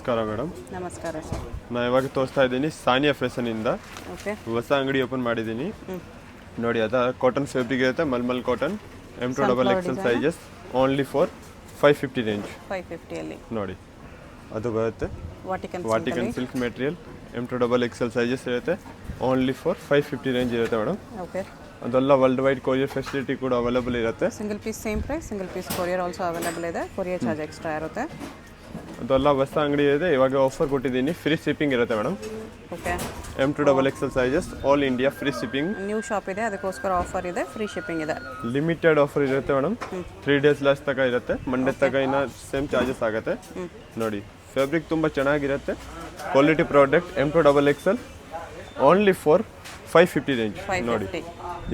ನಮಸ್ಕಾರ ಮೇಡಮ್. ನಮಸ್ಕಾರ ಸರ್. ನಾನು ಇವಾಗ ತೋರಿಸ್ತಾ ಇದ್ದೀನಿ ಸಾನಿಯಾ ಫ್ಯಾಷನಿಂದ ಓಕೆ. ಹೊಸ ಅಂಗಡಿ ಓಪನ್ ಮಾಡಿದ್ದೀನಿ. ನೋಡಿ ಅದು ಕಾಟನ್ ಫ್ಯಾಬ್ರಿಕ್ ಇರುತ್ತೆ, mulmul cotton, M2XXL sizes, only for 550 range. 550 ಅಲ್ಲಿ ನೋಡಿ ಅದು ಬರುತ್ತೆ Vatican silk material, M2XXL sizes ಇರುತ್ತೆ, ಓನ್ಲಿ ಫಾರ್ 550 ರೇಂಜ್ ಇರುತ್ತೆ ಮೇಡಮ್. ಓಕೆ. ಅದೆಲ್ಲ ವರ್ಲ್ಡ್ ವೈಡ್ ಕೊರಿಯರ್ ಫೆಸಿಲಿಟಿ ಕೂಡ ಅವೈಲೇಬಲ್ ಇರುತ್ತೆ. Single piece same price, single piece courier also available ಇದೆ. ಕೊರಿಯರ್ ಚಾರ್ಜ್ ಎಕ್ಸ್ಟ್ರಾ ಇರುತ್ತೆ. ಅದೆಲ್ಲ ಹೊಸ ಅಂಗಡಿ ಇದೆ, ಇವಾಗ ಆಫರ್ ಕೊಟ್ಟಿದ್ದೀನಿ, ಫ್ರೀ ಶಿಪ್ಪಿಂಗ್ ಇರುತ್ತೆ madam. Okay. M2XXL sizes all India free shipping. New shop ಇದೆ, ಅದಕ್ಕೋಸ್ಕರ ಆಫರ್ ಇದೆ, ಫ್ರೀ ಶಿಪ್ಪಿಂಗ್ ಇದೆ. ಲಿಮಿಟೆಡ್ ಆಫರ್ ಇರುತ್ತೆ ಮೇಡಮ್. 3 ಡೇಸ್ ಲಾಸ್ಟ್ ತನಕ ಇರುತ್ತೆ. ಮಂಡೇ ತನಕ ಇನ್ನು ಸೇಮ್ ಚಾರ್ಜಸ್ ಆಗುತ್ತೆ. ನೋಡಿ ಫ್ಯಾಬ್ರಿಕ್ ತುಂಬ ಚೆನ್ನಾಗಿರುತ್ತೆ, quality product. M2XXL only for 550 range. ನೋಡಿ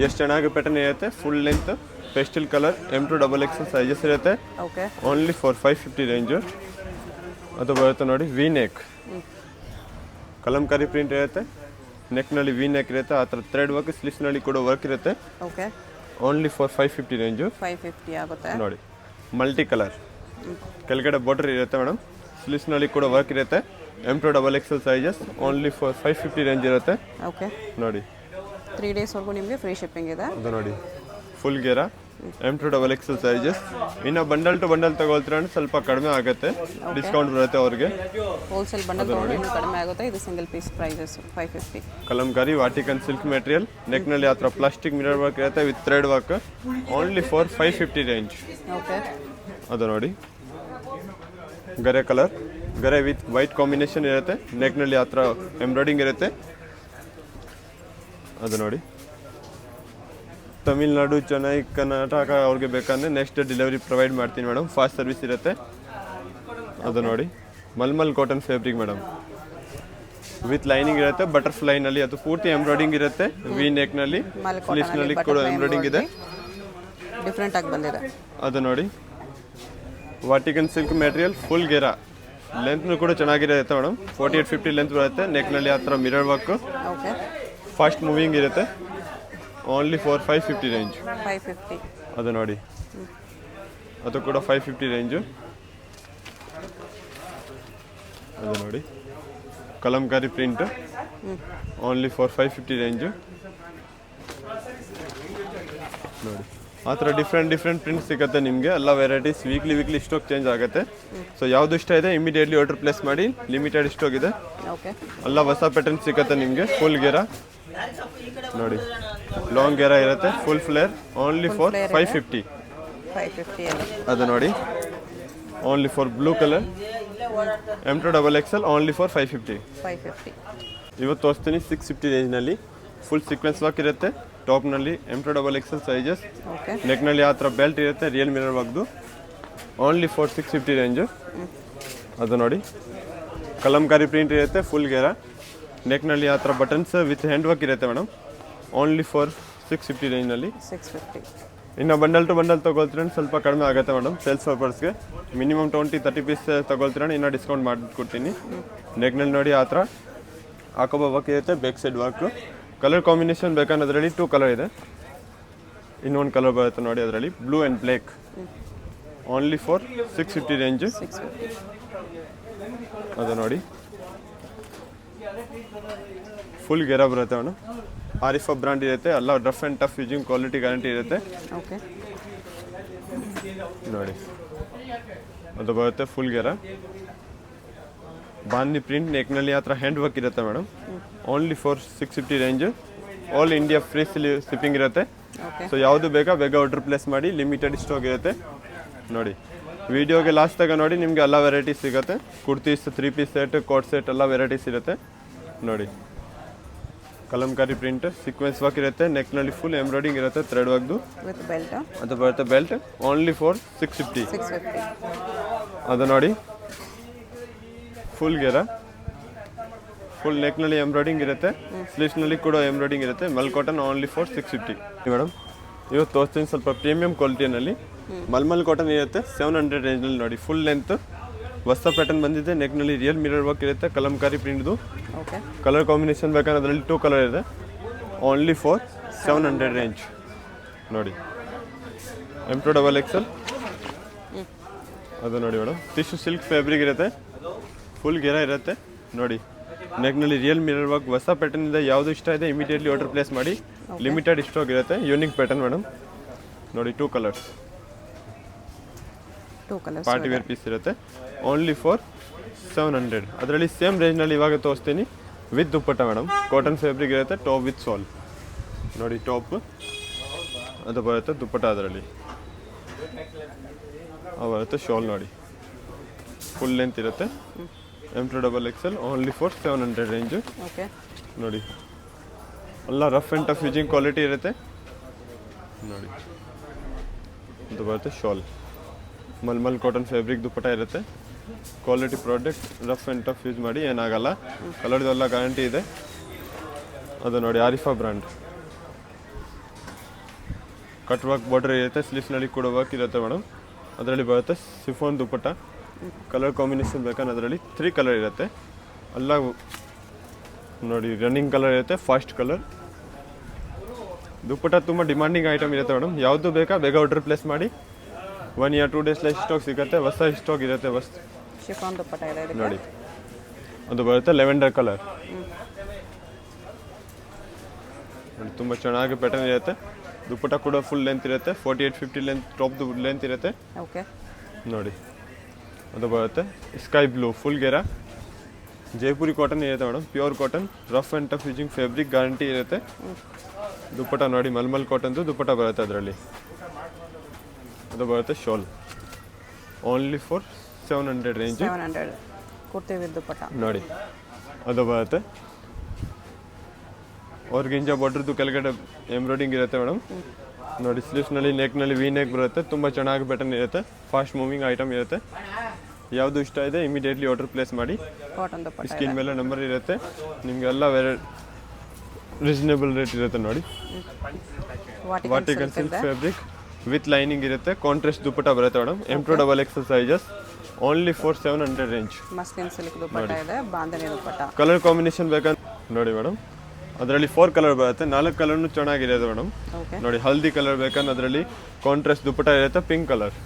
ಎಷ್ಟು ಚೆನ್ನಾಗಿ ಪ್ಯಾಟರ್ನ್ ಇರುತ್ತೆ, full length pastel colour, M2XXL sizes ಇರುತ್ತೆ, ಓಕೆ. Only for 550 range. ಅದು ಬರುತ್ತೆ ನೋಡಿ ವಿ ನೆಕ್, ಕಲಂಕಾರಿ ಪ್ರಿಂಟ್ ಇರುತ್ತೆ, ನೆಕ್ನಲ್ಲಿ ವಿ ನೆಕ್ ಇರುತ್ತೆ, ಆ ಥರ ಥ್ರೆಡ್ ವರ್ಕ್, ಸ್ಲೀವ್ಸ್ನಲ್ಲಿ ಕೂಡ ವರ್ಕ್ ಇರುತ್ತೆ. ಓಕೆ. Only for 550 range. 550 ಆಗುತ್ತೆ. ನೋಡಿ ಮಲ್ಟಿ ಕಲರ್, ಕೆಳಗಡೆ ಬಾರ್ಡರ್ ಇರುತ್ತೆ ಮೇಡಮ್, ಸ್ಲೀವ್ಸ್ನಲ್ಲಿ ಕೂಡ ವರ್ಕ್ ಇರುತ್ತೆ. M2XXL sizes only for 550 range ಇರುತ್ತೆ. ಓಕೆ. ನೋಡಿ 3 ಡೇಸ್ವರೆಗೂ ನಿಮಗೆ ಫ್ರೀ ಶಿಪ್ಪಿಂಗ್ ಇದೆ. ಅದು ನೋಡಿ ಫುಲ್ ಗೇರಾ M2XXL ಸೈಜಸ್. ಇನ್ನು ಬಂಡಲ್ ಟು ಬಂಡಲ್ ತಗೊಳ್ತೀರ ಅಂದ್ರೆ ಸ್ವಲ್ಪ ಕಡಿಮೆ ಆಗುತ್ತೆ, ಡಿಸ್ಕೌಂಟ್ ಬರುತ್ತೆ ಅವ್ರಿಗೆ. ಹೋಲ್ಸೇಲ್ ಬಂಡಲ್ ತಗೊಂಡ್ರೆ ಇನ್ನೂ ಕಡಿಮೆ ಆಗುತ್ತೆ. ಇದು ಸಿಂಗಲ್ ಪೀಸ್ ಪ್ರೈಸಸ್ 550. ಕಲಂಕಾರಿ ವಾಟಿಕನ್ ಸಿಲ್ಕ್ ಮೆಟೀರಿಯಲ್, ನೆಕ್ನಲ್ಲಿ ಆ ಥರ ಪ್ಲಾಸ್ಟಿಕ್ ಮಿರರ್ ವರ್ಕ್ ಇರುತ್ತೆ with thread work, only for 550 range. Okay. ಅದು ನೋಡಿ ಗರೆ ಕಲರ್, ಗರೆ ವಿತ್ ವೈಟ್ ಕಾಂಬಿನೇಷನ್ ಇರುತ್ತೆ, ನೆಕ್ನಲ್ಲಿ ಆ ಥರ ಎಂಬ್ರಾಯ್ಡಿಂಗ್ ಇರುತ್ತೆ. ಅದು ನೋಡಿ ತಮಿಳ್ನಾಡು, ಚೆನ್ನೈ, ಕರ್ನಾಟಕ ಅವ್ರಿಗೆ ಬೇಕಂದರೆ ನೆಕ್ಸ್ಟ್ ಡೆಲಿವರಿ ಪ್ರೊವೈಡ್ ಮಾಡ್ತೀನಿ ಮೇಡಮ್, ಫಾಸ್ಟ್ ಸರ್ವಿಸ್ ಇರುತ್ತೆ. ಅದು ನೋಡಿ mulmul cotton fabric madam, with lining ಇರುತ್ತೆ, ಬಟರ್ಫ್ಲೈನಲ್ಲಿ ಅದು ಪೂರ್ತಿ ಎಂಬ್ರಾಯ್ಡಿಂಗ್ ಇರುತ್ತೆ, ವಿ ನೆಕ್ನಲ್ಲಿ, ಸ್ಲೀವ್ಸ್ನಲ್ಲಿ ಕೂಡ ಎಂಬ್ರಾಯ್ಡಿಂಗ್ ಇದೆ, ಡಿಫ್ರೆಂಟ್ ಆಗಿ ಬಂದಿದೆ. ಅದು ನೋಡಿ ವಾಟಿಕನ್ ಸಿಲ್ಕ್ ಮೆಟೀರಿಯಲ್, ಫುಲ್ ಗೆರಾ, ಲೆಂತ್ನು ಕೂಡ ಚೆನ್ನಾಗಿರುತ್ತೆ ಮೇಡಮ್, 48-50 ಲೆಂತ್ ಬರುತ್ತೆ, ನೆಕ್ನಲ್ಲಿ ಆ ಥರ mirror work, okay. Fast moving ಇರುತ್ತೆ, ಓನ್ಲಿ ಫಾರ್ 550 ರೇಂಜ್. 550. ಅದು ನೋಡಿ ಅದು ಕೂಡ 550 ರೇಂಜು. ಅದು ನೋಡಿ Kalamkari print, only for 550 range. ನೋಡಿ ಆ ಥರ ಡಿಫ್ರೆಂಟ್ ಪ್ರಿಂಟ್ ಸಿಗುತ್ತೆ ನಿಮಗೆ, ಎಲ್ಲ ವೆರೈಟೀಸ್ ವೀಕ್ಲಿ ಸ್ಟಾಕ್ ಚೇಂಜ್ ಆಗುತ್ತೆ. ಸೊ ಯಾವುದು ಇಷ್ಟ ಇದೆ ಇಮಿಡಿಯೇಟ್ಲಿ ಆರ್ಡರ್ ಪ್ಲೇಸ್ ಮಾಡಿ, ಲಿಮಿಟೆಡ್ ಸ್ಟಾಕ್ ಇದೆ. ಓಕೆ. ಎಲ್ಲ ಹೊಸ ಪ್ಯಾಟರ್ನ್ ಸಿಗುತ್ತೆ ನಿಮಗೆ. ಫುಲ್ ಗೇರಾ ನೋಡಿ, ಲಾಂಗ್ ಗೇರಾ ಇರುತ್ತೆ, ಫುಲ್ ಫ್ಲೇರ್, ಓನ್ಲಿ ಫಾರ್ 550. 550 ಅಲ್ಲಿ. ಅದು ನೋಡಿ only for blue colour, M2XXL only for 550. 550. ಇವತ್ತು ತೋರಿಸ್ತೀನಿ 650 ರೇಂಜ್ನಲ್ಲಿ. ಫುಲ್ ಸೀಕ್ವೆನ್ಸ್ ವರ್ಕ್ ಇರುತ್ತೆ, ಟಾಪ್ನಲ್ಲಿ M2XXL ಸೈಜಸ್, ಓಕೆ. ನೆಕ್ನಲ್ಲಿ ಆ ಥರ ಬೆಲ್ಟ್ ಇರುತ್ತೆ, ರಿಯಲ್ ಮಿರರ್ ವರ್ಕ್ದು, ಓನ್ಲಿ ಫಾರ್ 650 ರೇಂಜು. ಅದು ನೋಡಿ ಕಲಂಕಾರಿ ಪ್ರಿಂಟ್ ಇರುತ್ತೆ, ಫುಲ್ ಗೇರಾ, ನೆಕ್ನಲ್ಲಿ ಆ ಥರ ಬಟನ್ಸ್ ವಿತ್ ಹ್ಯಾಂಡ್ ವರ್ಕ್ ಇರುತ್ತೆ ಮೇಡಮ್, ಓನ್ಲಿ ಫಾರ್ 650 ರೇಂಜ್ನಲ್ಲಿ. 650. ಇನ್ನು ಬಂಡಲ್ ಟು ಬಂಡಲ್ ತೊಗೊಳ್ತೀರ ಸ್ವಲ್ಪ ಕಡಿಮೆ ಆಗುತ್ತೆ ಮೇಡಮ್, ಸೇಲ್ಸ್ ಪರ್ಪಸ್ಗೆ. ಮಿನಿಮಮ್ 20-30 ಪೀಸ್ ತೊಗೊಳ್ತೀರ ಇನ್ನೂ ಡಿಸ್ಕೌಂಟ್ ಮಾಡಿಕೊಡ್ತೀನಿ. ನೆಕ್ನಲ್ಲಿ ನೋಡಿ ಆ ಥರ ಹಾಕೋಬ ವರ್ಕ್ ಇರುತ್ತೆ, back side work. Colour combination ಬೇಕನ್ನೋದ್ರಲ್ಲಿ 2 ಕಲರ್ ಇದೆ, ಇನ್ನೊಂದು ಕಲರ್ ಬರುತ್ತೆ ನೋಡಿ ಅದರಲ್ಲಿ, blue and black, only for 650 range. 650. ಅದು ನೋಡಿ ಫುಲ್ ಗೆರಾ ಬರುತ್ತೆ ಮೇಡಮ್, ಆರಿಫಾ ಬ್ರ್ಯಾಂಡ್ ಇರುತ್ತೆ, ಎಲ್ಲ rough and tough using quality guarantee ಇರುತ್ತೆ. ಓಕೆ. ನೋಡಿ ಅದು ಬರುತ್ತೆ ಫುಲ್ ಗೆರಾ, ಬಾಂದಿ ಪ್ರಿಂಟ್, ನೆಕ್ನಲ್ಲಿ ಆ ಥರ ಹ್ಯಾಂಡ್ ವರ್ಕ್ ಇರುತ್ತೆ madam, only for 650 range. All India free shipping ಇರುತ್ತೆ. ಸೊ ಯಾವುದು ಬೇಗ ಆರ್ಡರ್ ಪ್ಲೇಸ್ ಮಾಡಿ, ಲಿಮಿಟೆಡ್ ಸ್ಟಾಕ್ ಇರುತ್ತೆ. ನೋಡಿ ವಿಡಿಯೋಗೆ ಲಾಸ್ಟ್ ತಗ ನೋಡಿ, ನಿಮಗೆ ಎಲ್ಲ ವೆರೈಟೀಸ್ ಸಿಗುತ್ತೆ, kurtis, 3 piece set, coat set ಎಲ್ಲ ವೆರೈಟೀಸ್ ಇರುತ್ತೆ. ನೋಡಿ ಕಲಂಕಾರಿ ಪ್ರಿಂಟ್, ಸೀಕ್ವೆನ್ಸ್ ವರ್ಕ್ ಇರುತ್ತೆ, ನೆಕ್ನಲ್ಲಿ ಫುಲ್ ಎಂಬ್ರಾಯ್ಡಿಂಗ್ ಇರುತ್ತೆ, ಥ್ರೆಡ್ ವರ್ಕ್ದು, ವಿತ್ ಬೆಲ್ಟ್. ಅದು ಬರುತ್ತೆ ಬೆಲ್ಟ್, ಓನ್ಲಿ ಫಾರ್ 650. 650. ಅದು ನೋಡಿ ಫುಲ್ ಗೇರಾ, ಫುಲ್ ನೆಕ್ನಲ್ಲಿ ಎಂಬ್ರಾಯ್ಡಿಂಗ್ ಇರುತ್ತೆ, ಸ್ಲೀವ್ಸ್ನಲ್ಲಿ ಕೂಡ ಎಂಬ್ರಾಯ್ಡಿಂಗ್ ಇರುತ್ತೆ, ಮಲ್ ಕಾಟನ್, ಓನ್ಲಿ ಫಾರ್ 650 ಮೇಡಮ್. ಇವತ್ತು ತೋರಿಸ್ತೀನಿ ಸ್ವಲ್ಪ ಪ್ರೀಮಿಯಂ ಕ್ವಾಲಿಟಿಯಲ್ಲಿ ಮಲ್ಮಲ್ ಕಾಟನ್ ಇರುತ್ತೆ, 700 ರೇಂಜ್ನಲ್ಲಿ. ನೋಡಿ ಫುಲ್ ಲೆಂತ್ ಹೊಸ ಪ್ಯಾಟರ್ನ್ ಬಂದಿದೆ, ನೆಕ್ನಲ್ಲಿ ರಿಯಲ್ ಮಿರರ್ ವರ್ಕ್ ಇರುತ್ತೆ, ಕಲಂಕಾರಿ ಪ್ರಿಂಟ್ದು. ಓಕೆ. ಕಲರ್ ಕಾಂಬಿನೇಷನ್ ಬೇಕಂದ್ರೆ ಅದರಲ್ಲಿ 2 ಕಲರ್ ಇದೆ, ಓನ್ಲಿ ಫಾರ್ 700 ರೇಂಜ್. ನೋಡಿ M2XXL, ಅದು ನೋಡಿ ಮೇಡಮ್, ಟಿಶ್ಯೂ ಸಿಲ್ಕ್ ಫ್ಯಾಬ್ರಿಕ್ ಇರುತ್ತೆ, ಫುಲ್ ಗೆರ ಇರುತ್ತೆ ನೋಡಿ. ನೆಕ್ನಲ್ಲಿ ರಿಯಲ್ ಮಿರರ್ ವರ್ಕ್ ಹೊಸ ಪ್ಯಾಟರ್ನ್ ಇದೆ. ಯಾವುದು ಇಷ್ಟ ಇದೆ ಇಮಿಡಿಯೇಟ್ಲಿ ಆರ್ಡರ್ ಪ್ಲೇಸ್ ಮಾಡಿ. ಲಿಮಿಟೆಡ್ ಸ್ಟಾಕ್ ಇರುತ್ತೆ. ಯೂನಿಕ್ ಪ್ಯಾಟರ್ನ್ ಮೇಡಮ್ ನೋಡಿ. 2 ಕಲರ್ಸ್ ಪಾರ್ಟಿ ವೇರ್ ಪೀಸ್ ಇರುತ್ತೆ. Only for 700. ಅದರಲ್ಲಿ ಸೇಮ್ ರೇಂಜ್ನಲ್ಲಿ ಇವಾಗ ತೋರಿಸ್ತೀನಿ with dupatta madam. Cotton fabric ಇರುತ್ತೆ. ಟಾಪ್ ವಿತ್ ಸಾಲ್ ನೋಡಿ. ಟಾಪ್ ಅದು ಬರುತ್ತೆ. ದುಪ್ಪಟ್ಟ ಅದರಲ್ಲಿ ಬರುತ್ತೆ. ಶಾಲ್ ನೋಡಿ ಫುಲ್ ಲೆಂತ್ ಇರುತ್ತೆ. M2XXL ಓನ್ಲಿ ಫಾರ್ 700 ರೇಂಜು ನೋಡಿ. ಎಲ್ಲ rough and tough using quality ಇರುತ್ತೆ ನೋಡಿ. ಇದು ಬರುತ್ತೆ ಶಾಲ್. ಮಲ್ಮಲ್ ಕಾಟನ್ ಫ್ಯಾಬ್ರಿಕ್ ದುಪ್ಪಟ್ಟ ಇರುತ್ತೆ. Quality product. Rough and tough use ಮಾಡಿ ಏನಾಗಲ್ಲ. ಕಲರ್ದೆಲ್ಲ ಗ್ಯಾರಂಟಿ ಇದೆ. ಅದು ನೋಡಿ Arifa brand. Cut work border ಇರುತ್ತೆ. ಸ್ಲೀವ್ಸ್ನಲ್ಲಿ ಕೂಡ ವರ್ಕ್ ಇರುತ್ತೆ ಮೇಡಮ್. ಅದರಲ್ಲಿ ಬರುತ್ತೆ ಸಿಫೋನ್ ದುಪ್ಪಟ್ಟ. ಕಲರ್ ಕಾಂಬಿನೇಷನ್ ಬೇಕಂದ್ರೆ ಅದರಲ್ಲಿ 3 ಕಲರ್ ಇರುತ್ತೆ. ಎಲ್ಲ ನೋಡಿ ರನ್ನಿಂಗ್ ಕಲರ್ ಇರುತ್ತೆ. Fast colour. ದುಪ್ಪಟ್ಟ ತುಂಬ ಡಿಮಾಂಡಿಂಗ್ ಐಟಮ್ ಇರುತ್ತೆ ಮೇಡಮ್. ಯಾವುದು ಬೇಕಾ ಬೇಗ ಆರ್ಡರ್ ಪ್ಲೇಸ್ ಮಾಡಿ. 1 or 2 ಡೇಸ್ ಸ್ಟಾಕ್ ಸಿಗುತ್ತೆ. ಹೊಸ ಸ್ಟಾಕ್ ಇರುತ್ತೆ. ಶಿಫಾನ್ ದುಪ್ಪಟ್ಟ ಇದೆ ನೋಡಿ. ಅದು ಬರುತ್ತೆ ಲೆವೆಂಡರ್ ಕಲರ್ ನೋಡಿ. ತುಂಬ ಚೆನ್ನಾಗಿ ಪ್ಯಾಟರ್ನ್ ಇರುತ್ತೆ. ದುಪ್ಪಟ್ಟ ಕೂಡ ಫುಲ್ ಲೆಂತ್ ಇರುತ್ತೆ. 48-50 ಲೆಂತ್ ಟಾಪ್ ಲೆಂತ್ ಇರುತ್ತೆ ನೋಡಿ. ಅದು ಬರುತ್ತೆ ಸ್ಕೈ ಬ್ಲೂ ಫುಲ್ ಗೆರ. ಜೈಪುರಿ ಕಾಟನ್ ಇರುತ್ತೆ madam. Pure cotton. Rough and tough using fabric guarantee ಇರುತ್ತೆ. ದುಪ್ಪಟ್ಟ ನೋಡಿ ಮಲ್ಮಲ್ ಕಾಟನ್ದು ದುಪ್ಪಟ್ಟ ಬರುತ್ತೆ ಅದರಲ್ಲಿ. ಅದು ಬರುತ್ತೆ shawl. Only for 700 range. 700 kurti with dupatta ನೋಡಿ. ಅದು ಬರುತ್ತೆ ಆರ್ಗೆಂಜಾ ಬಾರ್ಡ್ರದ್ದು ಕೆಳಗಡೆ ಎಂಬ್ರಾಯ್ಡಿಂಗ್ ಇರುತ್ತೆ ಮೇಡಮ್ ನೋಡಿ. ಸ್ಲೀವ್ಸ್ನಲ್ಲಿ ನೆಕ್ನಲ್ಲಿ ವಿ ನೆಕ್ ಬರುತ್ತೆ. ತುಂಬ ಚೆನ್ನಾಗಿ ಪ್ಯಾಟರ್ನ್ ಇರುತ್ತೆ. ಫಾಸ್ಟ್ ಮೂವಿಂಗ್ ಐಟಮ್ ಇರುತ್ತೆ. ಯಾವುದು ಇಷ್ಟ ಇದೆ ಇಮಿಡಿಯೇಟ್ಲಿ ಆರ್ಡರ್ ಪ್ಲೇಸ್ ಮಾಡಿ. ಕಾಟನ್ ದುಪ್ಪಟ್ಟ ಸ್ಕ್ರೀನ್ ಮೇಲೆ ನಂಬರ್ ಇರುತ್ತೆ. ನಿಮಗೆಲ್ಲ ರೀಸನೇಬಲ್ ರೇಟ್ ಇರುತ್ತೆ ನೋಡಿ. Vatican silk fabric with lining ಇರುತ್ತೆ. ಕಾಂಟ್ರಾಸ್ಟ್ ದುಪ್ಪಟ್ಟ ಬರುತ್ತೆ madam. M2XXL sizes only for 700 range. Muslin silk dupatta ಇದೆ. ಬಾಂಧನಿ ದುಪ್ಪಟ್ಟ. ಕಲರ್ ಕಾಂಬಿನೇಷನ್ ಬೇಕಂತ ನೋಡಿ ಮೇಡಮ್. ಅದರಲ್ಲಿ 4 ಕಲರ್ ಬರುತ್ತೆ. 4 ಕಲರ್ನು ಚೆನ್ನಾಗಿರುತ್ತೆ ಮೇಡಮ್ ನೋಡಿ. ಹಲ್ದಿ ಕಲರ್ ಬೇಕಂದ್ರೆ ಅದರಲ್ಲಿ ಕಾಂಟ್ರಾಸ್ಟ್ ದುಪ್ಪಟ್ಟ ಇರುತ್ತೆ. Pink colour.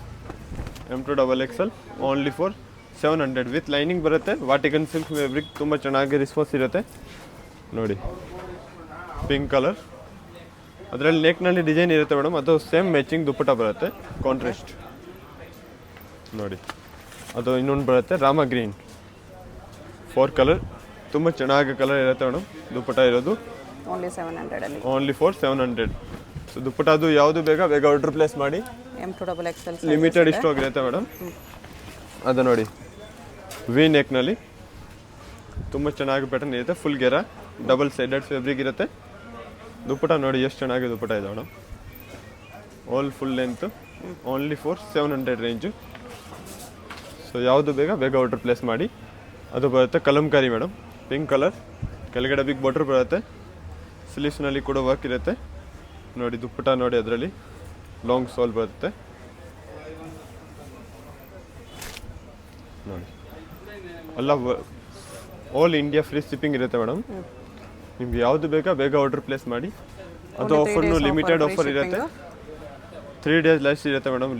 M2XXL only for 700 with lining ಬರುತ್ತೆ. ವಾಟಿಕನ್ ಸಿಲ್ಕ್ ಫ್ಯಾಬ್ರಿಕ್ ತುಂಬ ಚೆನ್ನಾಗಿ ರಿಸ್ಪಾನ್ಸ್ ಇರುತ್ತೆ ನೋಡಿ. Pink colour. ಅದರಲ್ಲಿ ನೆಕ್ನಲ್ಲಿ ಡಿಸೈನ್ ಇರುತ್ತೆ ಮೇಡಮ್. ಅದು ಸೇಮ್ ಮ್ಯಾಚಿಂಗ್ ದುಪ್ಪಟ್ಟ ಬರುತ್ತೆ. ಕಾಂಟ್ರಾಸ್ಟ್ ನೋಡಿ. ಅದು ಇನ್ನೊಂದು ಬರುತ್ತೆ ರಾಮ ಗ್ರೀನ್. 4 ಕಲರ್. ತುಂಬ ಚೆನ್ನಾಗಿ ಕಲರ್ ಇರುತ್ತೆ ಮೇಡಮ್. ದುಪ್ಪಟ್ಟ ಇರೋದು ಓನ್ಲಿ ಫಾರ್ 700. ಸೊ ದುಪ್ಪಟ್ಟದು ಯಾವುದು ಬೇಗ ಆರ್ಡರ್ ಪ್ಲೇಸ್ ಮಾಡಿ. M2XXL ಲಿಮಿಟೆಡ್ ಸ್ಟಾಕ್ ಇರುತ್ತೆ ಮೇಡಮ್. ಅದು ನೋಡಿ ವಿ ನೆಕ್ನಲ್ಲಿ ತುಂಬ ಚೆನ್ನಾಗಿ ಪ್ಯಾಟರ್ನ್ ಇರುತ್ತೆ. Full gear. Double sided fabric ಇರುತ್ತೆ. ದುಪ್ಪಟ್ಟ ನೋಡಿ ಎಷ್ಟು ಚೆನ್ನಾಗಿ ದುಪ್ಪಟ್ಟ ಇದೆ madam. All full length only for 700 range. So ಯಾವುದು ಬೇಗ ಆರ್ಡರ್ ಪ್ಲೇಸ್ ಮಾಡಿ. ಅದು ಬರುತ್ತೆ ಕಲಂಕಾರಿ ಮೇಡಮ್. Pink colour. ಕೆಳಗಡೆ ಬಿಗ್ ಬಾರ್ಡರ್ ಬರುತ್ತೆ. ಸ್ಲೀವ್ಸ್ನಲ್ಲಿ ಕೂಡ ವರ್ಕ್ ಇರುತ್ತೆ ನೋಡಿ. ದುಪ್ಪಟ್ಟ ನೋಡಿ ಅದರಲ್ಲಿ ಲಾಂಗ್ ಸಾಲ್ ಬರುತ್ತೆ ನೋಡಿ. ಎಲ್ಲ ಆಲ್ ಇಂಡಿಯಾ ಫ್ರೀ ಶಿಪ್ಪಿಂಗ್ ಇರುತ್ತೆ ಮೇಡಮ್. ನಿಮ್ಗೆ ಯಾವುದು ಬೇಗ ಆರ್ಡರ್ ಪ್ಲೇಸ್ ಮಾಡಿ. ಅದು ಆಫರ್ನು ಲಿಮಿಟೆಡ್ ಆಫರ್ ಇರುತ್ತೆ. 3 ಡೇಸ್ ಲೈಫ್ ಇರುತ್ತೆ ಮೇಡಮ್.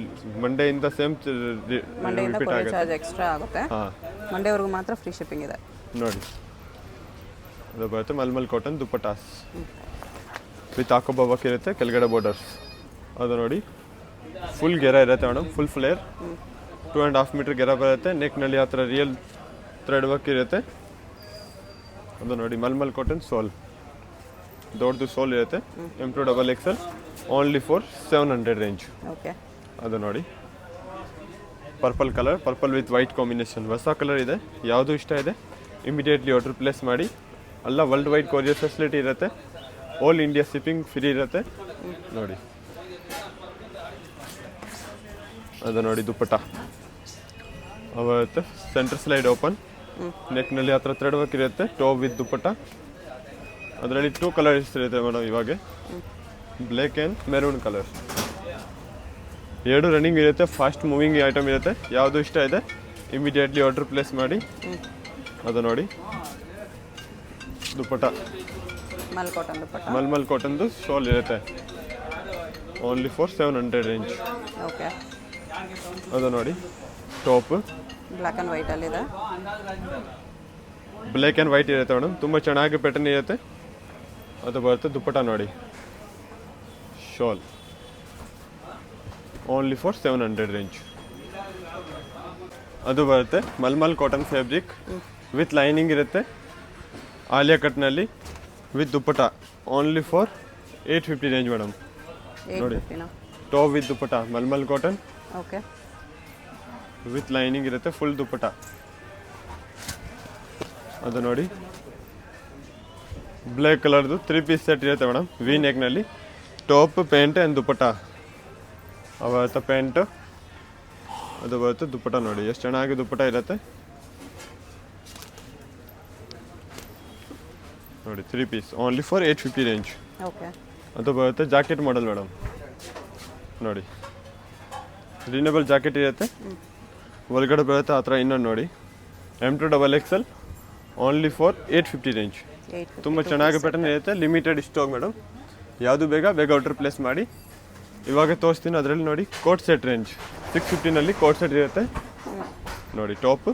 ಮಂಡೆಯಿಂದ ಸೇಮ್ ರಿಪೀಟ್ ಆಗುತ್ತೆ. ಎಕ್ಸ್ಟ್ರಾ ಆಗುತ್ತೆ. ಮಂಡೇವರೆಗೂ ಮಾತ್ರ ಫ್ರೀ ಶಿಪ್ಪಿಂಗ್ ಇದೆ ನೋಡಿ. ಅದು ಬರುತ್ತೆ malmal cotton dupattas with hakoba work ಇರುತ್ತೆ. ಕೆಳಗಡೆ ಬಾರ್ಡರ್ಸ್. ಅದು ನೋಡಿ ಫುಲ್ ಗೆರ ಇರುತ್ತೆ ಮೇಡಮ್. Full flare. 2.5 ಮೀಟರ್ ಗೆರ ಬರುತ್ತೆ. ನೆಕ್ನಲ್ಲಿ ಆ ಥರ ರಿಯಲ್ ಥ್ರೆಡ್ ವರ್ಕ್ ಇರುತ್ತೆ. ಅದು ನೋಡಿ ಮಲ್ಮಲ್ ಕಾಟನ್ ಸೋಲ್. ದೊಡ್ಡದು ಸೋಲ್ ಇರುತ್ತೆ. M2XXL only for 700 range. ಅದು ನೋಡಿ purple colour. Purple with white combination. ಹೊಸ ಕಲರ್ ಇದೆ. ಯಾವುದು ಇಷ್ಟ ಇದೆ ಇಮಿಡಿಯೇಟ್ಲಿ ಆರ್ಡರ್ ಪ್ಲೇಸ್ ಮಾಡಿ. ಎಲ್ಲ ವರ್ಲ್ಡ್ ವೈಡ್ ಕೊರಿಯರ್ ಫೆಸಿಲಿಟಿ ಇರುತ್ತೆ. ಆಲ್ ಇಂಡಿಯಾ ಶಿಪ್ಪಿಂಗ್ ಫ್ರೀ ಇರುತ್ತೆ ನೋಡಿ. ಅದು ನೋಡಿ ದುಪ್ಪಟ್ಟ ಬರುತ್ತೆ. Centre slide open. ನೆಕ್ನಲ್ಲಿ ಆ ಥರ ಥ್ರೆಡ್ ವರ್ಕ್ ಇರುತ್ತೆ. ಟಾಪ್ ವಿತ್ ದುಪ್ಪಟ್ಟ. ಅದರಲ್ಲಿ 2 ಕಲರ್ಸ್ ಇರುತ್ತೆ ಮೇಡಮ್. ಇವಾಗ black and maroon colour. 2 running ಇರುತ್ತೆ. ಫಾಸ್ಟ್ ಮೂವಿಂಗ್ ಐಟಮ್ ಇರುತ್ತೆ. ಯಾವುದು ಇಷ್ಟ ಇದೆ ಇಮಿಡಿಯೇಟ್ಲಿ ಆರ್ಡರ್ ಪ್ಲೇಸ್ ಮಾಡಿ. ಅದು ನೋಡಿ ದುಪ್ಪಟ್ಟ ಮಲ್ಮಲ್ ಕಾಟನ್ದು ಶಾಲ್ ಇರುತ್ತೆ. Only for 700 range. ಅದು ನೋಡಿ ಟಾಪ್ ಬ್ಲ್ಯಾಕ್ ಆ್ಯಂಡ್ ವೈಟಲ್ಲಿದೆ. ಬ್ಲ್ಯಾಕ್ ಆ್ಯಂಡ್ ವೈಟ್ ಇರುತ್ತೆ ಮೇಡಮ್, ತುಂಬ ಚೆನ್ನಾಗಿ ಪ್ಯಾಟರ್ನ್ ಇರುತ್ತೆ. ಅದು ಬರುತ್ತೆ ದುಪ್ಪಟ ನೋಡಿ, ಶಾಲ್ ಓನ್ಲಿ ಫಾರ್ 700 ರೇಂಜ್. ಅದು ಬರುತ್ತೆ malmal cotton fabric with lining ಇರುತ್ತೆ, ಆಲಿಯಾ ಕಟ್ನಲ್ಲಿ with dupatta only for 850 range madam. ನೋಡಿ 850ನಾ? Top with dupatta malmal cotton okay. With lining ಇರುತ್ತೆ, ಫುಲ್ ದುಪ್ಪಟ. ಅದು ನೋಡಿ ಬ್ಲ್ಯಾಕ್ ಕಲರ್ದು 3 ಪೀಸ್ ಸೆಟ್ ಇರುತ್ತೆ ಮೇಡಮ್, ವಿ ನೆಕ್ನಲ್ಲಿ ಟಾಪ್ ಪ್ಯಾಂಟ್ ಆ್ಯಂಡ್ ದುಪ್ಪಟ. ಅವತ್ತು ಪ್ಯಾಂಟು ಅದು ಬರುತ್ತೆ ದುಪ್ಪಟ. ನೋಡಿ ಎಷ್ಟು ಚೆನ್ನಾಗಿ ದುಪ್ಪಟ ಇರುತ್ತೆ ನೋಡಿ, 3 piece only for 850 range. Okay. ಅದು ಬರುತ್ತೆ ಜಾಕೆಟ್ ಮಾಡೆಲ್ ಮೇಡಮ್. ನೋಡಿ ರೀಸನಬಲ್ ಜಾಕೆಟ್ ಇರುತ್ತೆ, ಒಳಗಡೆ ಬರುತ್ತೆ ಆ ಥರ. ಇನ್ನೊಂದು ನೋಡಿ M2XXL ಓನ್ಲಿ ಫಾರ್ 850 ರೇಂಜ್. 850 ತುಂಬ ಚೆನ್ನಾಗಿ ಪ್ಯಾಟರ್ನ್ ಇರುತ್ತೆ, ಲಿಮಿಟೆಡ್ ಸ್ಟಾಕ್ ಮೇಡಮ್. ಯಾವುದು ಬೇಗ ಆರ್ಡರ್ ಪ್ಲೇಸ್ ಮಾಡಿ. ಇವಾಗ ತೋರಿಸ್ತೀನಿ ಅದರಲ್ಲಿ ನೋಡಿ ಕೋಟ್ ಸೆಟ್ ರೇಂಜ್ 650ನಲ್ಲಿ ಕೋಟ್ ಸೆಟ್ ಇರುತ್ತೆ ನೋಡಿ. ಟಾಪ್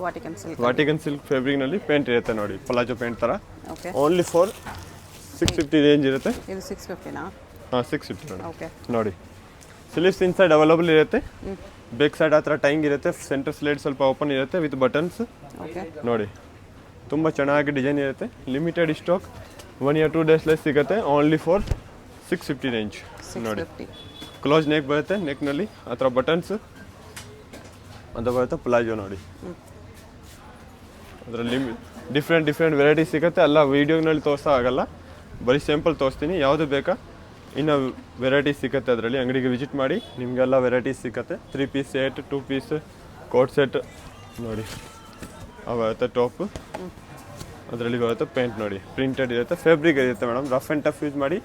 ವಾಟಿಕನ್ ಸಿಲ್ಕ್ ಫ್ಯಾಬ್ರಿಕ್ನಲ್ಲಿ ಪ್ಯಾಂಟ್ ಇರುತ್ತೆ ನೋಡಿ, ಪಲಾಜೋ ಪ್ಯಾಂಟ್ ಥರ. ಓಕೆ. ಓನ್ಲಿ ಫಾರ್ 650 ರೇಂಜ್ ಇರುತ್ತೆ. ಇದು 650ನಾ? ಹಾಂ 650 ಮೇಡಮ್. ಓಕೆ. ನೋಡಿ ಸ್ಲೀವ್ಸ್ ಇನ್ಸೈಡ್ ಅವೈಲಬಲ್ ಇರುತ್ತೆ, ಬ್ಯಾಕ್ ಸೈಡ್ ಆ ಥರ ಟೈಂಗ್ ಇರುತ್ತೆ, ಸೆಂಟರ್ ಸ್ಲೈಡ್ ಸ್ವಲ್ಪ ಓಪನ್ ಇರುತ್ತೆ ವಿತ್ ಬಟನ್ಸ್. ಓಕೆ. ನೋಡಿ ತುಂಬ ಚೆನ್ನಾಗಿ ಡಿಸೈನ್ ಇರುತ್ತೆ, ಲಿಮಿಟೆಡ್ ಸ್ಟಾಕ್, 1 or 2 days ಸಿಗುತ್ತೆ. Only for 650 range. ನೋಡಿ 650. ಕ್ಲೋಸ್ ನೆಕ್ ಬರುತ್ತೆ, ನೆಕ್ನಲ್ಲಿ ಆ ಥರ ಬಟನ್ಸ್. ಅದು ಬರುತ್ತೆ ಪ್ಲಾಜೋ ನೋಡಿ, ಅದರಲ್ಲಿ ಡಿಫ್ರೆಂಟ್ ವೆರೈಟಿ ಸಿಗುತ್ತೆ. ಎಲ್ಲ ವೀಡಿಯೋನಲ್ಲಿ ತೋರಿಸೋ ಆಗಲ್ಲ, ಬರೀ ಸ್ಯಾಂಪಲ್ ತೋರಿಸ್ತೀನಿ. ಯಾವುದು ಬೇಕಾ ಇನ್ನು ವೆರೈಟಿ ಸಿಗುತ್ತೆ ಅದರಲ್ಲಿ. ಅಂಗಡಿಗೆ ವಿಸಿಟ್ ಮಾಡಿ, ನಿಮಗೆಲ್ಲ ವೆರೈಟೀಸ್ ಸಿಗುತ್ತೆ. 3 piece set, 2 piece coat set ನೋಡಿ. ಬರುತ್ತೆ ಟಾಪ್, ಅದರಲ್ಲಿ ಬರುತ್ತೆ ಪ್ಯಾಂಟ್ ನೋಡಿ, ಪ್ರಿಂಟೆಡ್ ಇರುತ್ತೆ, ಫ್ಯಾಬ್ರಿಕ್ ಇರುತ್ತೆ madam. Rough and tough use ಮಾಡಿ,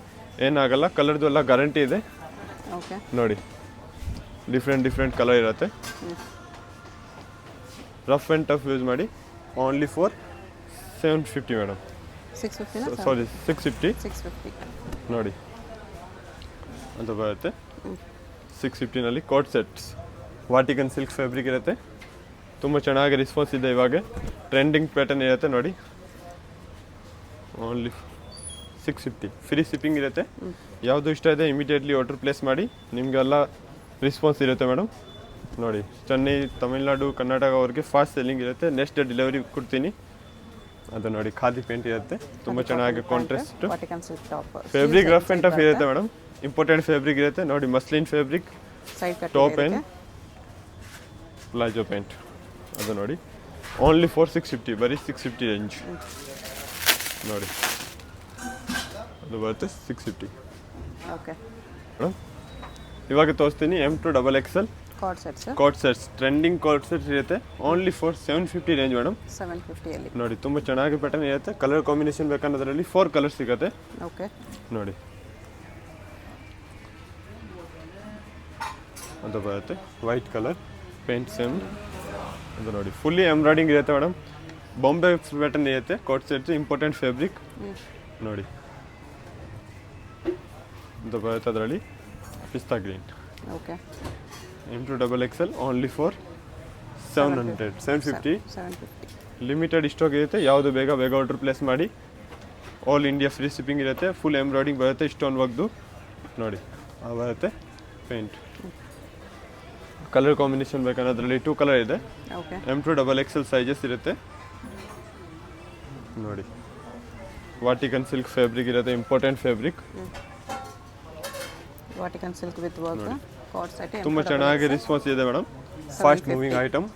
ಏನಾಗಲ್ಲ. ಕಲರ್ದು ಎಲ್ಲ ಗ್ಯಾರಂಟಿ ಇದೆ. ಓಕೆ. ನೋಡಿ ಡಿಫ್ರೆಂಟ್ ಕಲರ್ ಇರುತ್ತೆ. ರಫ್ ಆ್ಯಂಡ್ ಟಫ್ ಯೂಸ್ ಮಾಡಿ. Only for 750 madam. 650ನಾ? ಸಾರಿ 650. 650 ನೋಡಿ ಅದು ಬರುತ್ತೆ 650ನಲ್ಲಿ coat sets, Vatican silk fabric ಇರುತ್ತೆ. ತುಂಬ ಚೆನ್ನಾಗಿ ರೆಸ್ಪಾನ್ಸ್ ಇದೆ, ಇವಾಗ ಟ್ರೆಂಡಿಂಗ್ ಪ್ಯಾಟರ್ನ್ ಇರುತ್ತೆ ನೋಡಿ. ಓನ್ಲಿ 650, ಫ್ರೀ ಶಿಪ್ಪಿಂಗ್ ಇರುತ್ತೆ. ಯಾವುದು ಇಷ್ಟ ಇದೆ ಇಮಿಡಿಯೇಟ್ಲಿ ಆರ್ಡರ್ ಪ್ಲೇಸ್ ಮಾಡಿ, ನಿಮಗೆಲ್ಲ ರೆಸ್ಪಾನ್ಸ್ ಇರುತ್ತೆ ಮೇಡಮ್. ನೋಡಿ ಚೆನ್ನೈ, ತಮಿಳ್ನಾಡು, ಕರ್ನಾಟಕ ಅವ್ರಿಗೆ ಫಾಸ್ಟ್ ಸೆಲ್ಲಿಂಗ್ ಇರುತ್ತೆ. ನೆಕ್ಸ್ಟ್ ಡೇ ಡೆಲಿವರಿ ಕೊಡ್ತೀನಿ. ಅದು ನೋಡಿ ಖಾದಿ ಪೇಂಟ್ ಇರುತ್ತೆ, ತುಂಬ ಚೆನ್ನಾಗಿ contrast. Vatican silk top, fabric rough and tough ಇರುತ್ತೆ ಮೇಡಮ್, ಇಂಪಾರ್ಟೆಂಟ್ ಫ್ಯಾಬ್ರಿಕ್ ಇರುತ್ತೆ ನೋಡಿ. Muslin fabric, side cut top and palazzo pant. ಅದು ನೋಡಿ ಓನ್ಲಿ ಫಾರ್ 650, ಬರೀ 650 ರೇಂಜ್ ನೋಡಿ. ಅದು ಬರುತ್ತೆ 650. ಓಕೆ ಮೇಡಮ್ ಇವಾಗ ತೋರಿಸ್ತೀನಿ M2XXL coord sets. Coat sets, trending coat sets ಇರುತ್ತೆ. Only for 750 range madam. 750ಅಲ್ಲಿ ನೋಡಿ ತುಂಬ ಚೆನ್ನಾಗಿ ಪ್ಯಾಟರ್ನ್ ಇರುತ್ತೆ. ಕಲರ್ ಕಾಂಬಿನೇಷನ್ ಬೇಕನ್ನೋದ್ರಲ್ಲಿ 4 ಕಲರ್ಸ್ ಸಿಗುತ್ತೆ ಓಕೆ. ನೋಡಿ. ಅದು ಬರುತ್ತೆ ವೈಟ್ ಕಲರ್, ಪೇಂಟ್ ಸೇಮ್. ಅದು ನೋಡಿ ಫುಲ್ಲಿ ಎಂಬ್ರಾಯ್ಡಿಂಗ್ ಇರುತ್ತೆ ಮೇಡಮ್. ಬಾಂಬೆ ಪ್ಯಾಟರ್ನ್ ಇರುತ್ತೆ ಕೋಟ್ ಸೆಟ್ಸ್, ಇಂಪಾರ್ಟೆಂಟ್ ಫ್ಯಾಬ್ರಿಕ್ ನೋಡಿ. ಅದು ಬರುತ್ತೆ ಅದರಲ್ಲಿ pista green. Okay. M2XXL only for 700, 750. 750 limited stock ಇರುತ್ತೆ, ಯಾವುದು ಬೇಗ ಆರ್ಡರ್ ಪ್ಲೇಸ್ ಮಾಡಿ. ಆಲ್ ಇಂಡಿಯಾ ಫ್ರೀ ಶಿಪ್ಪಿಂಗ್ ಇರುತ್ತೆ. ಫುಲ್ ಎಂಬ್ರಾಯ್ಡಿಂಗ್ ಬರುತ್ತೆ, ಸ್ಟೋನ್ ವರ್ಕ್ದು ನೋಡಿ. ಬರುತ್ತೆ ಪೇಂಟ್. ಕಲರ್ ಕಾಂಬಿನೇಷನ್ ಬೇಕನ್ನೋದ್ರಲ್ಲಿ 2 ಕಲರ್ ಇದೆ. ಓಕೆ. M2XXL ಸೈಜಸ್ ಇರುತ್ತೆ ನೋಡಿ. ವಾಟಿಕನ್ ಸಿಲ್ಕ್ ಫ್ಯಾಬ್ರಿಕ್ ಇರುತ್ತೆ, important fabric. Vatican silk with work coord set. ತುಂಬ ಚೆನ್ನಾಗಿ ರೆಸ್ಪಾನ್ಸ್ ಇದೆ ಮೇಡಮ್, ಫಾಸ್ಟ್ ಮೂವಿಂಗ್ ಐಟಮ್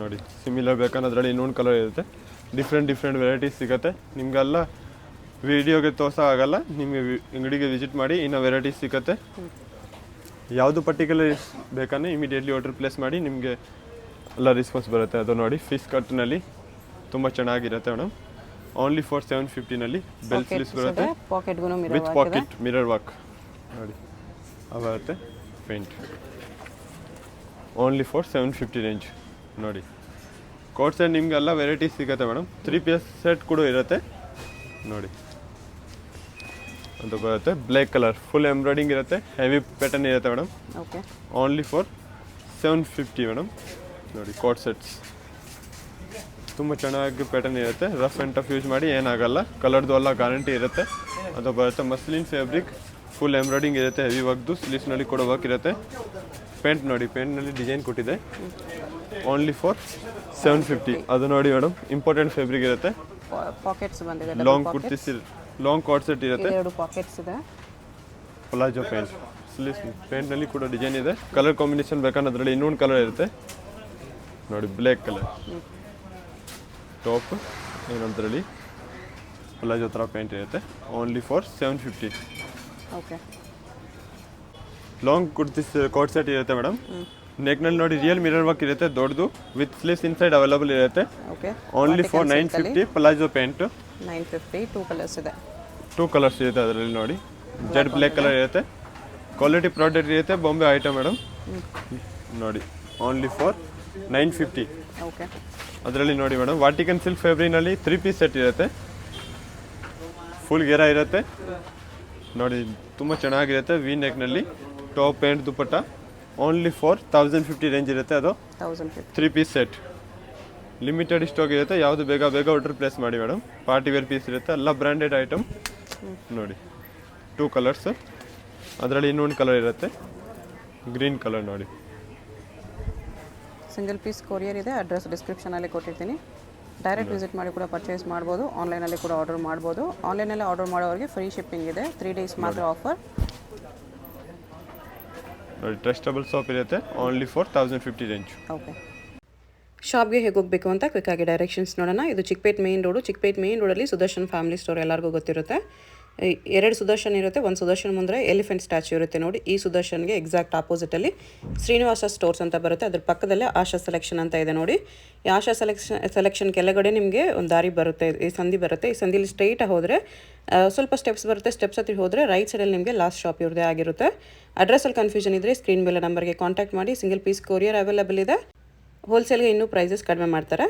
ನೋಡಿ. ಸಿಮಿಲರ್ ಬೇಕನ್ನೋದ್ರಲ್ಲಿ ಇನ್ನೊಂದು ಕಲರ್ ಇರುತ್ತೆ. ಡಿಫ್ರೆಂಟ್ ವೆರೈಟೀಸ್ ಸಿಗುತ್ತೆ. ನಿಮಗೆಲ್ಲ ವಿಡಿಯೋಗೆ ತೋರ್ಸೋ ಆಗಲ್ಲ, ನಿಮಗೆ ಅಂಗಡಿಗೆ ವಿಸಿಟ್ ಮಾಡಿ, ಇನ್ನೂ ವೆರೈಟೀಸ್ ಸಿಗುತ್ತೆ. ಯಾವುದು ಪರ್ಟಿಕ್ಯುಲರ್ ಬೇಕಂದ್ರೆ ಇಮಿಡಿಯೇಟ್ಲಿ ಆರ್ಡರ್ ಪ್ಲೇಸ್ ಮಾಡಿ, ನಿಮಗೆ ಎಲ್ಲ ರೆಸ್ಪಾನ್ಸ್ ಬರುತ್ತೆ. ಅದು ನೋಡಿ ಫಿಶ್ ಕಟ್ನಲ್ಲಿ ತುಂಬ ಚೆನ್ನಾಗಿರುತ್ತೆ ಮೇಡಮ್. ಓನ್ಲಿ ಫಾರ್ 750ನಲ್ಲಿ ಬೆಲ್ ಸ್ಲೀವ್ಸ್ ಬರುತ್ತೆ ವಿತ್ ಪಾಕೆಟ್ ಮಿರರ್ ವರ್ಕ್ ನೋಡಿ. ಬರುತ್ತೆ ಪೇಂಟ್ ಓನ್ಲಿ ಫಾರ್ 750 ರೇಂಜ್ ನೋಡಿ. ಕೋಟ್ ಸೆಟ್ ನಿಮಗೆಲ್ಲ ವೆರೈಟೀಸ್ ಸಿಗುತ್ತೆ ಮೇಡಮ್. 3 ಪೀಸ್ ಸೆಟ್ ಕೂಡ ಇರುತ್ತೆ ನೋಡಿ. ಅದು ಬರುತ್ತೆ ಬ್ಲ್ಯಾಕ್ ಕಲರ್, ಫುಲ್ ಎಂಬ್ರಾಯ್ಡಿಂಗ್ ಇರುತ್ತೆ, ಹೆವಿ ಪ್ಯಾಟರ್ನ್ ಇರುತ್ತೆ madam. Okay. Only for 750 madam. ನೋಡಿ ಕೋಟ್ ಸೆಟ್ಸ್ ತುಂಬ ಚೆನ್ನಾಗಿ ಪ್ಯಾಟರ್ನ್ ಇರುತ್ತೆ. ರಫ್ ಆ್ಯಂಡ್ ಟಫ್ ಯೂಸ್ ಮಾಡಿ ಏನಾಗಲ್ಲ. ಕಲರ್ದು ಎಲ್ಲ ಗ್ಯಾರಂಟಿ ಇರುತ್ತೆ. ಅದು ಬರುತ್ತೆ ಮಸ್ಲಿನ್ ಫ್ಯಾಬ್ರಿಕ್, ಫುಲ್ ಎಂಬ್ರಾಯ್ಡಿಂಗ್ ಇರುತ್ತೆ, ಹೆವಿ ವರ್ಕ್ದು. ಸ್ಲೀವ್ಸ್ನಲ್ಲಿ ಕೂಡ ವರ್ಕ್ ಇರುತ್ತೆ. ಪ್ಯಾಂಟ್ ನೋಡಿ, ಪ್ಯಾಂಟ್ನಲ್ಲಿ ಡಿಸೈನ್ ಕೊಟ್ಟಿದೆ. Only for 750. ಅದು ನೋಡಿ ಮೇಡಮ್, ಇಂಪಾರ್ಟೆಂಟ್ ಫ್ಯಾಬ್ರಿಕ್ ಇರುತ್ತೆ. ಪಾಕೆಟ್ಸ್ ಬಂದಿದೆ, long kurtis, long card set ಇರುತ್ತೆ. 2 ಪಾಕೆಟ್ಸ್ ಇದೆ. ಪ್ಲಾಜೋ ಪ್ಯಾಂಟ್, ಸ್ಲೀವ್ಸ್ ಪ್ಯಾಂಟ್ನಲ್ಲಿ ಕೂಡ ಡಿಸೈನ್ ಇದೆ. ಕಲರ್ ಕಾಂಬಿನೇಷನ್ ಬೇಕಂದ್ರೆ ಅದರಲ್ಲಿ ಇನ್ನೊಂದು ಕಲರ್ ಇರುತ್ತೆ ನೋಡಿ, ಬ್ಲ್ಯಾಕ್ ಕಲರ್ ಟಾಪ್, ಏನಂತರಲ್ಲಿ ಪ್ಲಾಜೋ ಥರ ಪ್ಯಾಂಟ್ ಇರುತ್ತೆ. Only for 750. Okay. Long kurtis coat set ಇರುತ್ತೆ ಮೇಡಮ್. ನೆಕ್ನಲ್ಲಿ ನೋಡಿ ರಿಯಲ್ ಮಿರರ್ ವರ್ಕ್ ಇರುತ್ತೆ, ದೊಡ್ಡದು, ವಿತ್ ಸ್ಲೀವ್ಸ್ ಇನ್ಸೈಡ್ ಅವೈಲಬಲ್ ಇರುತ್ತೆ. Okay. Only for 950. Palazzo pant 950. 2 colours ಇದೆ. 2 ಕಲರ್ಸ್ ಇರುತ್ತೆ ಅದರಲ್ಲಿ ನೋಡಿ. ಜೆಡ್ ಬ್ಲ್ಯಾಕ್ ಕಲರ್ ಇರುತ್ತೆ. ಕ್ವಾಲಿಟಿ ಪ್ರಾಡಕ್ಟ್ ಇರುತ್ತೆ, ಬಾಂಬೆ ಐಟಮ್ ಮೇಡಮ್. ನೋಡಿ ಓನ್ಲಿ ಫಾರ್ 950. ಓಕೆ. ಅದರಲ್ಲಿ ನೋಡಿ madam, Vatican silk ಫ್ಯಾಬ್ರಿಕ್ನಲ್ಲಿ 3 piece set ಇರುತ್ತೆ. ಫುಲ್ ಗೆರ ಇರುತ್ತೆ ನೋಡಿ, ತುಂಬ ಚೆನ್ನಾಗಿರುತ್ತೆ. ವಿ ನೆಕ್ನಲ್ಲಿ top pant dupatta. Only for 1050 range ಇರುತ್ತೆ. ಅದು 1050. 3 ಪೀಸ್ ಸೆಟ್, ಲಿಮಿಟೆಡ್ ಸ್ಟಾಕ್ ಇರುತ್ತೆ. ಯಾವುದು ಬೇಗ ಆರ್ಡರ್ ಪ್ಲೇಸ್ ಮಾಡಿ ಮೇಡಮ್. ಪಾರ್ಟಿ ವೇರ್ ಪೀಸ್ ಇರುತ್ತೆ, ಎಲ್ಲ ಬ್ರ್ಯಾಂಡೆಡ್ ಐಟಮ್ ನೋಡಿ. 2 ಕಲರ್ಸ್, ಅದರಲ್ಲಿ ಇನ್ನೊಂದು ಕಲರ್ ಇರುತ್ತೆ, ಗ್ರೀನ್ ಕಲರ್ ನೋಡಿ. ಸಿಂಗಲ್ ಪೀಸ್ ಕೊರಿಯರ್ ಇದೆ. ಅಡ್ರೆಸ್ ಡಿಸ್ಕ್ರಿಪ್ಷನಲ್ಲಿ ಕೊಟ್ಟಿರ್ತೀನಿ. ಡೈರೆಕ್ಟ್ ವಿಸಿಟ್ ಮಾಡಿ ಕೂಡ ಪರ್ಚೇಸ್ ಮಾಡ್ಬೋದು. ಆನ್ಲೈನಲ್ಲಿ ಕೂಡ ಆರ್ಡರ್ ಮಾಡ್ಬೋದು. ಆನ್ಲೈನಲ್ಲಿ ಆರ್ಡರ್ ಮಾಡೋರಿಗೆ ಫ್ರೀ ಶಿಪ್ಪಿಂಗ್ ಇದೆ. 3 ಡೇಸ್ ಮಾತ್ರ ಆಫರ್ ನೋಡಿ. ಟ್ರಸ್ಟಬಲ್ ಶಾಪ್ ಇರುತ್ತೆ. Only for 1050 range. ಓಕೆ. ಶಾಪ್ಗೆ ಹೇಗೆ ಹೋಗಬೇಕು ಅಂತ ಕ್ವಿಕ್ಕಾಗಿ ಡೈರೆಕ್ಷನ್ಸ್ ನೋಡೋಣ. ಇದು Chickpet main road. Chickpet main ರೋಡಲ್ಲಿ ಸುದರ್ಶನ್ ಫ್ಯಾಮಿಲಿ ಸ್ಟೋರ್ ಎಲ್ಲರಿಗೂ ಗೊತ್ತಿರುತ್ತೆ. 2 ಸುದರ್ಶನ್ ಇರುತ್ತೆ. ಒಂದು ಸುದರ್ಶನ್ ಮುಂದೆ ಎಲಿಫೆಂಟ್ ಸ್ಟ್ಯಾಚ್ಯೂ ಇರುತ್ತೆ ನೋಡಿ. ಈ ಸುದರ್ಶನ್ಗೆ ಎಕ್ಸಾಕ್ಟ್ ಆಪೋಸಿಟಲ್ಲಿ ಶ್ರೀನಿವಾಸ ಸ್ಟೋರ್ಸ್ ಅಂತ ಬರುತ್ತೆ. ಅದ್ರ ಪಕ್ಕದಲ್ಲೇ ಆಶಾ ಸೆಲೆಕ್ಷನ್ ಅಂತ ಇದೆ ನೋಡಿ. ಈ ಆಶಾ ಸೆಲೆಕ್ಷನ್ ಕೆಳಗಡೆ ನಿಮಗೆ ಒಂದು ದಾರಿ ಬರುತ್ತೆ, ಈ ಸಂಧಿ ಬರುತ್ತೆ. ಈ ಸಂಧಿಲಿ ಸ್ಟ್ರೈಟ್ ಹೋದರೆ ಸ್ವಲ್ಪ ಸ್ಟೆಪ್ಸ್ ಬರುತ್ತೆ. ಸ್ಟೆಪ್ಸ್ ಹತ್ತಿ ಹೋದರೆ ರೈಟ್ ಸೈಡಲ್ಲಿ ನಿಮಗೆ ಲಾಸ್ಟ್ ಶಾಪ್ ಇವ್ರದೇ ಆಗಿರುತ್ತೆ. ಅಡ್ರೆಸ್ಸಲ್ಲಿ ಕನ್ಫ್ಯೂಷನ್ ಇದ್ದರೆ ಸ್ಕ್ರೀನ್ ಮೇಲೆ ನಂಬರ್ಗೆ ಕಾಂಟ್ಯಾಕ್ಟ್ ಮಾಡಿ. ಸಿಂಗಲ್ ಪೀಸ್ ಕೊರಿಯರ್ ಅವೈಲೇಬಲ್ ಇದೆ. ಹೋಲ್ಸೇಲ್ಗೆ ಇನ್ನೂ ಪ್ರೈಸಸ್ ಕಡಿಮೆ ಮಾಡ್ತಾರೆ.